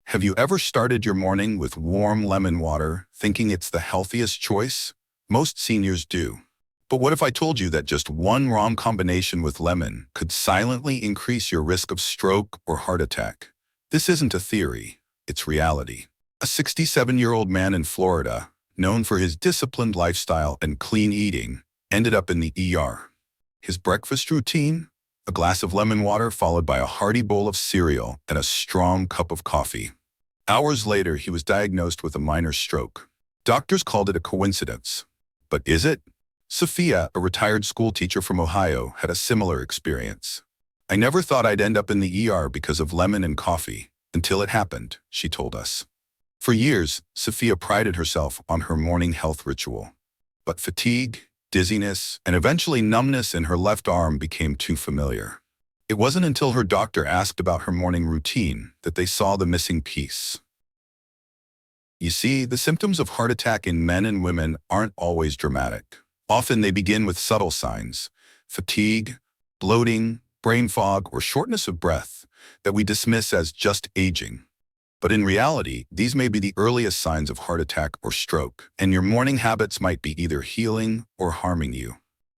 Have you ever started your morning with warm lemon water, thinking it's the healthiest choice? Most seniors do. But what if I told you that just one wrong combination with lemon could silently increase your risk of stroke or heart attack? This isn't a theory, it's reality. A 67-year-old man in Florida, known for his disciplined lifestyle and clean eating, ended up in the ER. His breakfast routine? A glass of lemon water followed by a hearty bowl of cereal and a strong cup of coffee. Hours later, he was diagnosed with a minor stroke. Doctors called it a coincidence. But is it? Sophia, a retired school teacher from Ohio, had a similar experience. "I never thought I'd end up in the ER because of lemon and coffee, until it happened," she told us. For years, Sophia prided herself on her morning health ritual. But fatigue, dizziness, and eventually numbness in her left arm became too familiar. It wasn't until her doctor asked about her morning routine that they saw the missing piece. You see, the symptoms of heart attack in men and women aren't always dramatic. Often they begin with subtle signs: fatigue, bloating, brain fog, or shortness of breath that we dismiss as just aging. But in reality, these may be the earliest signs of heart attack or stroke, and your morning habits might be either healing or harming you.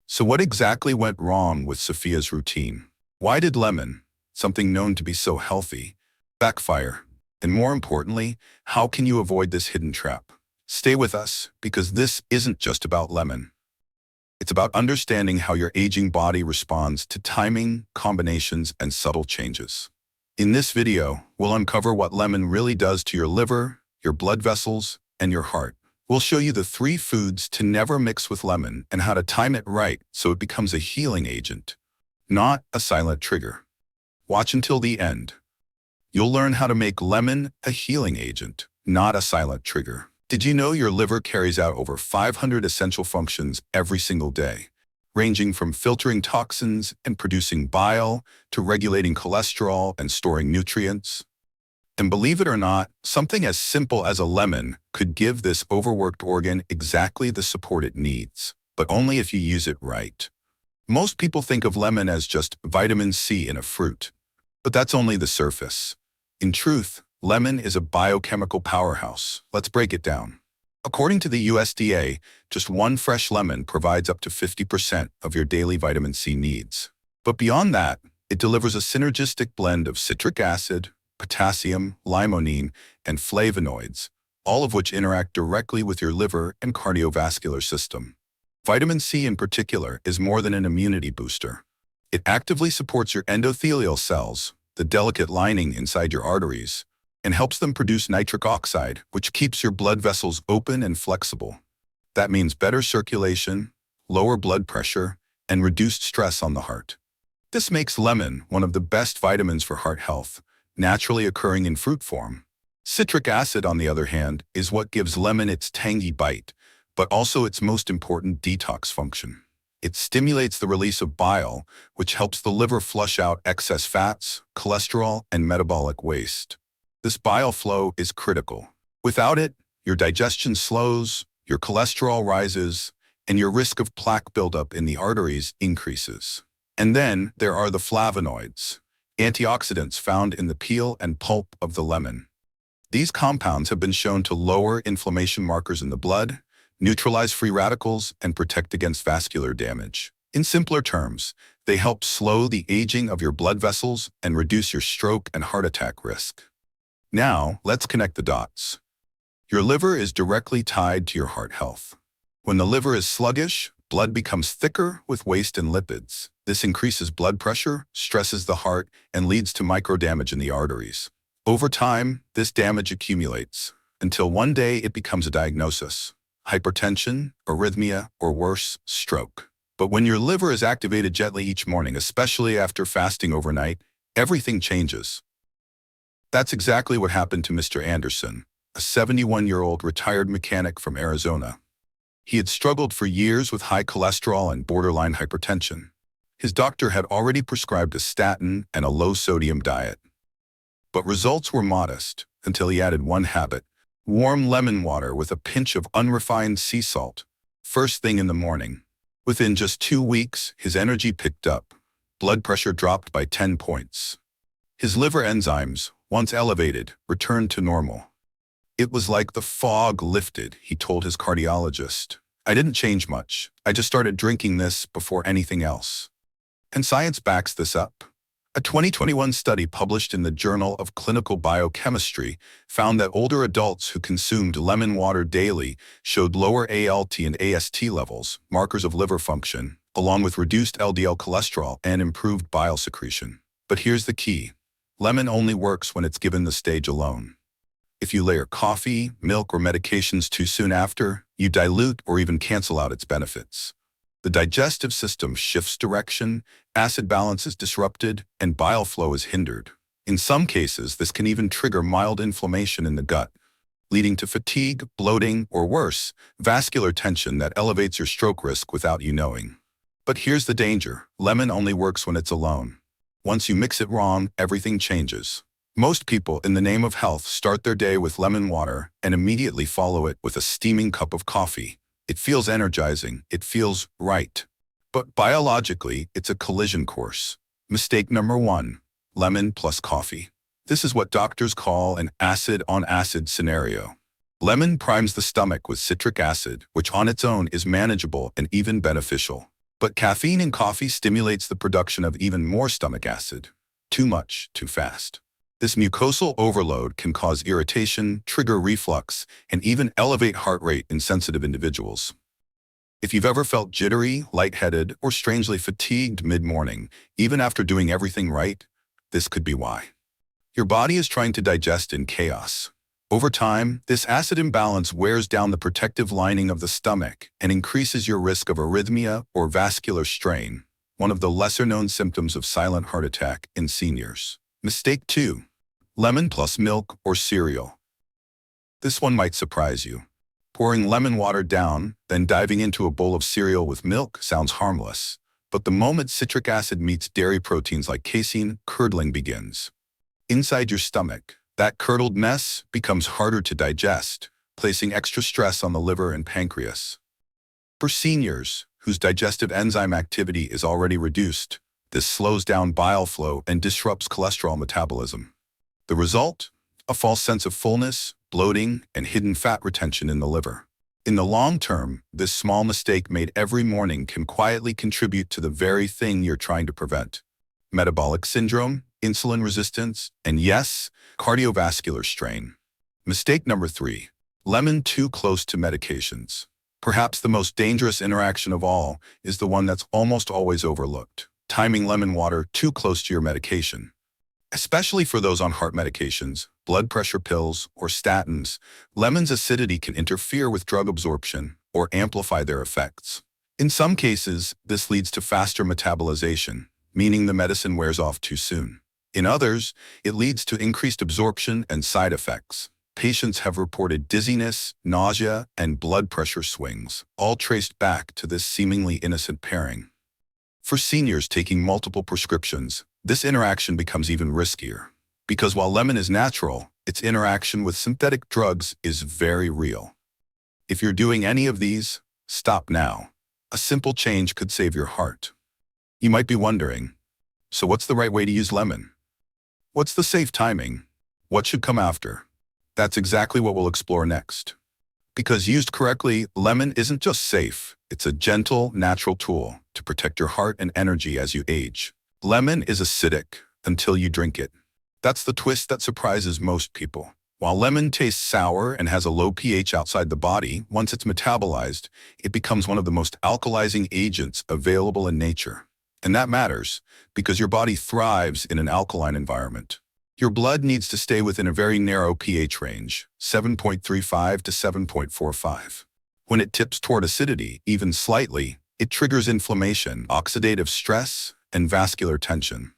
So what exactly went wrong with Sophia's routine? Why did lemon, something known to be so healthy, backfire? And more importantly, how can you avoid this hidden trap? Stay with us, because this isn't just about lemon. It's about understanding how your aging body responds to timing, combinations, and subtle changes. In this video, we'll uncover what lemon really does to your liver, your blood vessels, and your heart. We'll show you the 3 foods to never mix with lemon and how to time it right so it becomes a healing agent, not a silent trigger. Watch until the end. You'll learn how to make lemon a healing agent, not a silent trigger. Did you know your liver carries out over 500 essential functions every single day, ranging from filtering toxins and producing bile to regulating cholesterol and storing nutrients? And believe it or not, something as simple as a lemon could give this overworked organ exactly the support it needs, but only if you use it right. Most people think of lemon as just vitamin C in a fruit, but that's only the surface. In truth, lemon is a biochemical powerhouse. Let's break it down. According to the USDA, just one fresh lemon provides up to 50% of your daily vitamin C needs. But beyond that, it delivers a synergistic blend of citric acid, potassium, limonene, and flavonoids, all of which interact directly with your liver and cardiovascular system. Vitamin C in particular is more than an immunity booster. It actively supports your endothelial cells, the delicate lining inside your arteries, and helps them produce nitric oxide, which keeps your blood vessels open and flexible. That means better circulation, lower blood pressure, and reduced stress on the heart. This makes lemon one of the best vitamins for heart health, naturally occurring in fruit form. Citric acid, on the other hand, is what gives lemon its tangy bite, but also its most important detox function. It stimulates the release of bile, which helps the liver flush out excess fats, cholesterol, and metabolic waste. This bile flow is critical. Without it, your digestion slows, your cholesterol rises, and your risk of plaque buildup in the arteries increases. And then there are the flavonoids, antioxidants found in the peel and pulp of the lemon. These compounds have been shown to lower inflammation markers in the blood, neutralize free radicals, and protect against vascular damage. In simpler terms, they help slow the aging of your blood vessels and reduce your stroke and heart attack risk. Now, let's connect the dots. Your liver is directly tied to your heart health. When the liver is sluggish, blood becomes thicker with waste and lipids. This increases blood pressure, stresses the heart, and leads to microdamage in the arteries. Over time, this damage accumulates, until one day it becomes a diagnosis: hypertension, arrhythmia, or worse, stroke. But when your liver is activated gently each morning, especially after fasting overnight, everything changes. That's exactly what happened to Mr. Anderson, a 71-year-old retired mechanic from Arizona. He had struggled for years with high cholesterol and borderline hypertension. His doctor had already prescribed a statin and a low-sodium diet. But results were modest until he added one habit: warm lemon water with a pinch of unrefined sea salt, first thing in the morning. Within just 2 weeks, his energy picked up. Blood pressure dropped by 10 points. His liver enzymes, once elevated, returned to normal. It was like the fog lifted, he told his cardiologist. I didn't change much. I just started drinking this before anything else. And science backs this up. A 2021 study published in the Journal of Clinical Biochemistry found that older adults who consumed lemon water daily showed lower ALT and AST levels, markers of liver function, along with reduced LDL cholesterol and improved bile secretion. But here's the key. Lemon only works when it's given the stage alone. If you layer coffee, milk, or medications too soon after, you dilute or even cancel out its benefits. The digestive system shifts direction, acid balance is disrupted, and bile flow is hindered. In some cases, this can even trigger mild inflammation in the gut, leading to fatigue, bloating, or worse, vascular tension that elevates your stroke risk without you knowing. But here's the danger. Lemon only works when it's alone. Once you mix it wrong, everything changes. Most people, in the name of health, start their day with lemon water and immediately follow it with a steaming cup of coffee. It feels energizing. It feels right. But biologically, it's a collision course. Mistake number 1, lemon plus coffee. This is what doctors call an acid-on-acid scenario. Lemon primes the stomach with citric acid, which on its own is manageable and even beneficial. But caffeine in coffee stimulates the production of even more stomach acid. Too much, too fast. This mucosal overload can cause irritation, trigger reflux, and even elevate heart rate in sensitive individuals. If you've ever felt jittery, lightheaded, or strangely fatigued mid-morning, even after doing everything right, this could be why. Your body is trying to digest in chaos. Over time, this acid imbalance wears down the protective lining of the stomach and increases your risk of arrhythmia or vascular strain, one of the lesser-known symptoms of silent heart attack in seniors. Mistake 2. Lemon plus milk or cereal. This one might surprise you. Pouring lemon water down, then diving into a bowl of cereal with milk sounds harmless. But the moment citric acid meets dairy proteins like casein, curdling begins. Inside your stomach, that curdled mess becomes harder to digest, placing extra stress on the liver and pancreas. For seniors, whose digestive enzyme activity is already reduced, this slows down bile flow and disrupts cholesterol metabolism. The result? A false sense of fullness, bloating, and hidden fat retention in the liver. In the long term, this small mistake made every morning can quietly contribute to the very thing you're trying to prevent: metabolic syndrome, insulin resistance, and yes, cardiovascular strain. Mistake number 3. Lemon too close to medications. Perhaps the most dangerous interaction of all is the one that's almost always overlooked: timing lemon water too close to your medication. Especially for those on heart medications, blood pressure pills, or statins, lemon's acidity can interfere with drug absorption or amplify their effects. In some cases, this leads to faster metabolization, meaning the medicine wears off too soon. In others, it leads to increased absorption and side effects. Patients have reported dizziness, nausea, and blood pressure swings, all traced back to this seemingly innocent pairing. For seniors taking multiple prescriptions, this interaction becomes even riskier. Because while lemon is natural, its interaction with synthetic drugs is very real. If you're doing any of these, stop now. A simple change could save your heart. You might be wondering, so what's the right way to use lemon? What's the safe timing? What should come after? That's exactly what we'll explore next. Because used correctly, lemon isn't just safe, it's a gentle, natural tool to protect your heart and energy as you age. Lemon is acidic until you drink it. That's the twist that surprises most people. While lemon tastes sour and has a low pH outside the body, once it's metabolized, it becomes one of the most alkalizing agents available in nature. And that matters because your body thrives in an alkaline environment. Your blood needs to stay within a very narrow pH range, 7.35 to 7.45. When it tips toward acidity, even slightly, it triggers inflammation, oxidative stress, and vascular tension.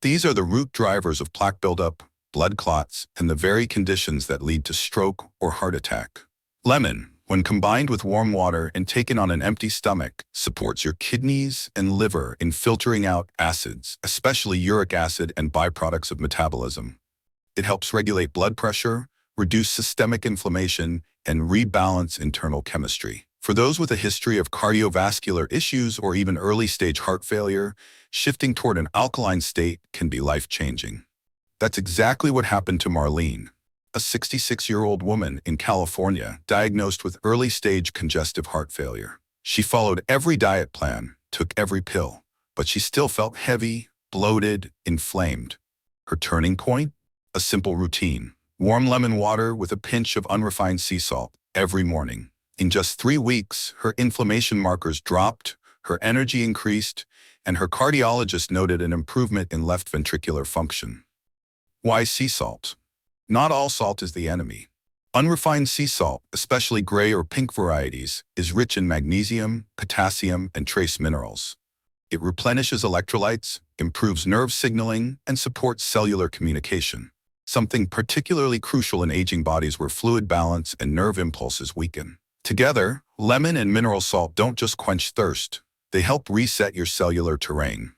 These are the root drivers of plaque buildup, blood clots, and the very conditions that lead to stroke or heart attack. Lemon, when combined with warm water and taken on an empty stomach, supports your kidneys and liver in filtering out acids, especially uric acid and byproducts of metabolism. It helps regulate blood pressure, reduce systemic inflammation, and rebalance internal chemistry. For those with a history of cardiovascular issues or even early-stage heart failure, shifting toward an alkaline state can be life-changing. That's exactly what happened to Marlene, a 66-year-old woman in California diagnosed with early-stage congestive heart failure. She followed every diet plan, took every pill, but she still felt heavy, bloated, inflamed. Her turning point? A simple routine. Warm lemon water with a pinch of unrefined sea salt every morning. In just 3 weeks, her inflammation markers dropped, her energy increased, and her cardiologist noted an improvement in left ventricular function. Why sea salt? Not all salt is the enemy. Unrefined sea salt, especially gray or pink varieties, is rich in magnesium, potassium, and trace minerals. It replenishes electrolytes, improves nerve signaling, and supports cellular communication, something particularly crucial in aging bodies where fluid balance and nerve impulses weaken. Together, lemon and mineral salt don't just quench thirst, they help reset your cellular terrain.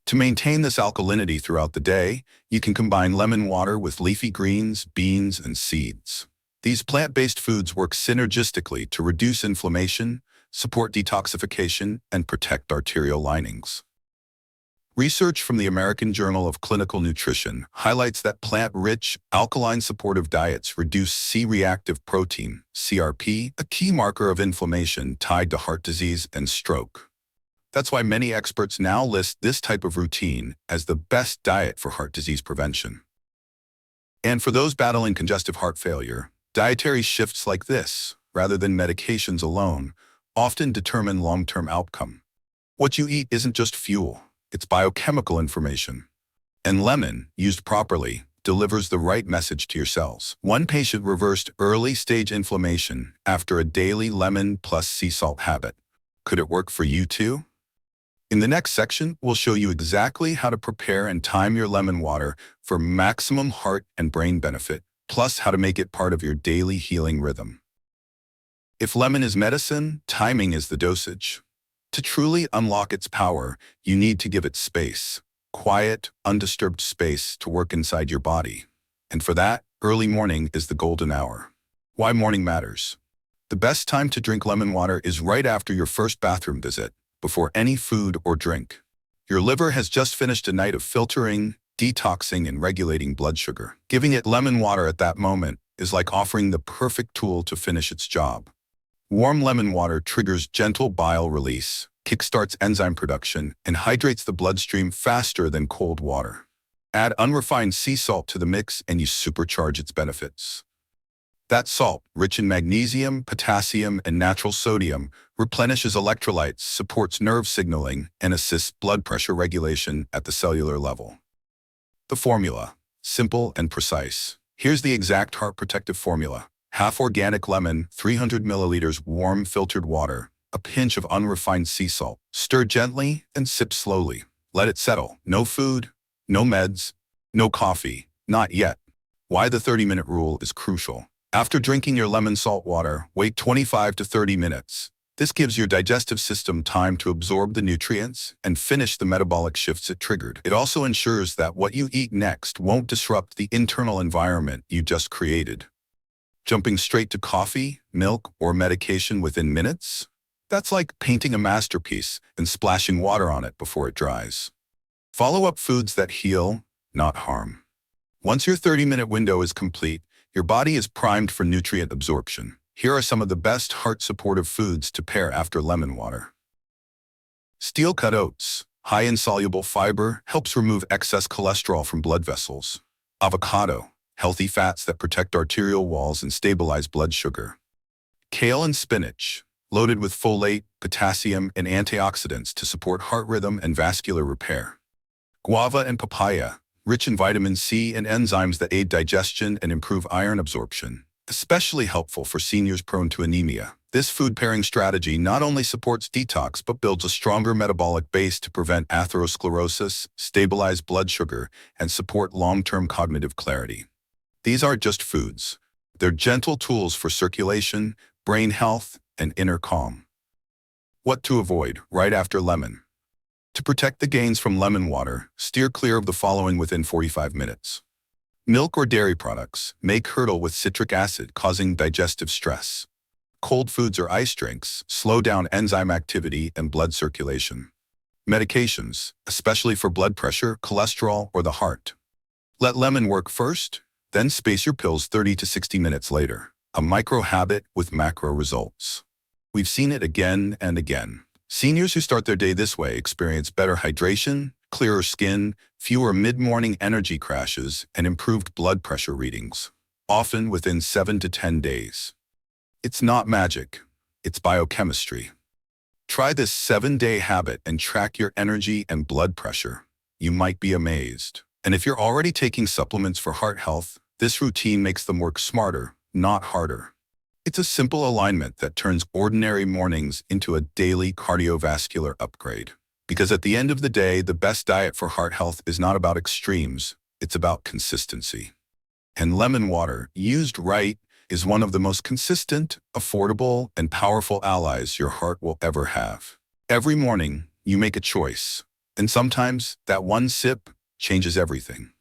To maintain this alkalinity throughout the day, you can combine lemon water with leafy greens, beans, and seeds. These plant-based foods work synergistically to reduce inflammation, support detoxification, and protect arterial linings. Research from the American Journal of Clinical Nutrition highlights that plant-rich, alkaline-supportive diets reduce C-reactive protein, CRP, a key marker of inflammation tied to heart disease and stroke. That's why many experts now list this type of routine as the best diet for heart disease prevention. And for those battling congestive heart failure, dietary shifts like this, rather than medications alone, often determine long-term outcome. What you eat isn't just fuel, it's biochemical information. And lemon, used properly, delivers the right message to your cells. One patient reversed early-stage inflammation after a daily lemon plus sea salt habit. Could it work for you too? In the next section, we'll show you exactly how to prepare and time your lemon water for maximum heart and brain benefit, plus how to make it part of your daily healing rhythm. If lemon is medicine, timing is the dosage. To truly unlock its power, you need to give it space, quiet, undisturbed space to work inside your body. And for that, early morning is the golden hour. Why morning matters? The best time to drink lemon water is right after your first bathroom visit, before any food or drink. Your liver has just finished a night of filtering, detoxing, and regulating blood sugar. Giving it lemon water at that moment is like offering the perfect tool to finish its job. Warm lemon water triggers gentle bile release, kickstarts enzyme production, and hydrates the bloodstream faster than cold water. Add unrefined sea salt to the mix and you supercharge its benefits. That salt, rich in magnesium, potassium, and natural sodium, replenishes electrolytes, supports nerve signaling, and assists blood pressure regulation at the cellular level. The formula, simple and precise. Here's the exact heart protective formula. Half organic lemon, 300 milliliters warm filtered water, a pinch of unrefined sea salt. Stir gently and sip slowly. Let it settle. No food, no meds, no coffee. Not yet. Why the 30-minute rule is crucial. After drinking your lemon salt water, wait 25 to 30 minutes. This gives your digestive system time to absorb the nutrients and finish the metabolic shifts it triggered. It also ensures that what you eat next won't disrupt the internal environment you just created. Jumping straight to coffee, milk, or medication within minutes? That's like painting a masterpiece and splashing water on it before it dries. Follow up foods that heal, not harm. Once your 30-minute window is complete, your body is primed for nutrient absorption. Here are some of the best heart-supportive foods to pair after lemon water. Steel-cut oats, high in soluble fiber, helps remove excess cholesterol from blood vessels. Avocado, healthy fats that protect arterial walls and stabilize blood sugar. Kale and spinach, loaded with folate, potassium, and antioxidants to support heart rhythm and vascular repair. Guava and papaya, rich in vitamin C and enzymes that aid digestion and improve iron absorption, especially helpful for seniors prone to anemia. This food pairing strategy not only supports detox but builds a stronger metabolic base to prevent atherosclerosis, stabilize blood sugar, and support long-term cognitive clarity. These aren't just foods. They're gentle tools for circulation, brain health, and inner calm. What to avoid right after lemon? To protect the gains from lemon water, steer clear of the following within 45 minutes. Milk or dairy products may curdle with citric acid, causing digestive stress. Cold foods or ice drinks slow down enzyme activity and blood circulation. Medications, especially for blood pressure, cholesterol, or the heart. Let lemon work first, then space your pills 30 to 60 minutes later. A micro habit with macro results. We've seen it again and again. Seniors who start their day this way experience better hydration, clearer skin, fewer mid-morning energy crashes, and improved blood pressure readings, often within 7 to 10 days. It's not magic, it's biochemistry. Try this 7-day habit and track your energy and blood pressure. You might be amazed. And if you're already taking supplements for heart health, this routine makes them work smarter, not harder. It's a simple alignment that turns ordinary mornings into a daily cardiovascular upgrade. Because at the end of the day, the best diet for heart health is not about extremes, it's about consistency. And lemon water, used right, is one of the most consistent, affordable, and powerful allies your heart will ever have. Every morning, you make a choice, and sometimes that one sip changes everything.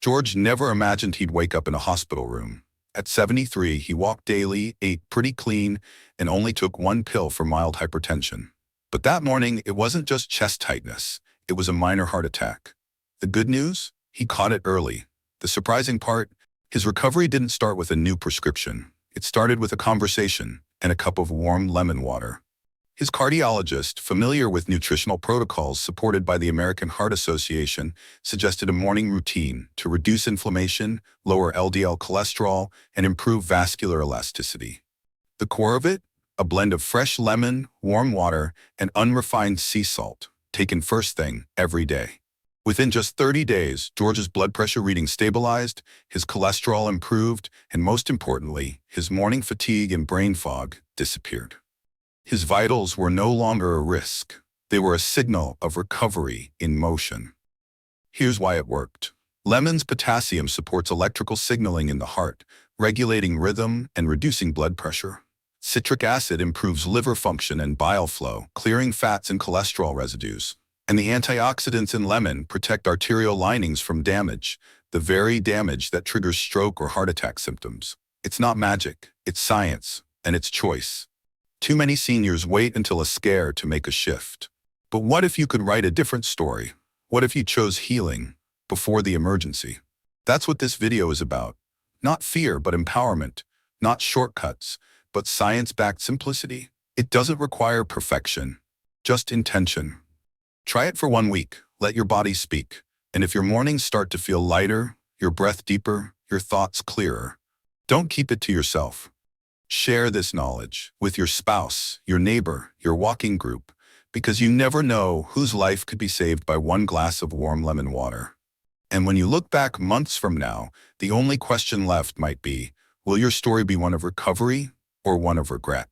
George never imagined he'd wake up in a hospital room. At 73, he walked daily, ate pretty clean, and only took one pill for mild hypertension. But that morning, it wasn't just chest tightness, it was a minor heart attack. The good news? He caught it early. The surprising part? His recovery didn't start with a new prescription. It started with a conversation and a cup of warm lemon water. His cardiologist, familiar with nutritional protocols supported by the American Heart Association, suggested a morning routine to reduce inflammation, lower LDL cholesterol, and improve vascular elasticity. The core of it? A blend of fresh lemon, warm water, and unrefined sea salt, taken first thing every day. Within just 30 days, George's blood pressure reading stabilized, his cholesterol improved, and most importantly, his morning fatigue and brain fog disappeared. His vitals were no longer a risk. They were a signal of recovery in motion. Here's why it worked. Lemon's potassium supports electrical signaling in the heart, regulating rhythm and reducing blood pressure. Citric acid improves liver function and bile flow, clearing fats and cholesterol residues. And the antioxidants in lemon protect arterial linings from damage, the very damage that triggers stroke or heart attack symptoms. It's not magic, it's science, and it's choice. Too many seniors wait until a scare to make a shift. But what if you could write a different story? What if you chose healing before the emergency? That's what this video is about. Not fear, but empowerment. Not shortcuts, but science-backed simplicity. It doesn't require perfection, just intention. Try it for 1 week. Let your body speak. And if your mornings start to feel lighter, your breath deeper, your thoughts clearer, don't keep it to yourself. Share this knowledge with your spouse, your neighbor, your walking group, because you never know whose life could be saved by one glass of warm lemon water. And when you look back months from now, the only question left might be, will your story be one of recovery or one of regret?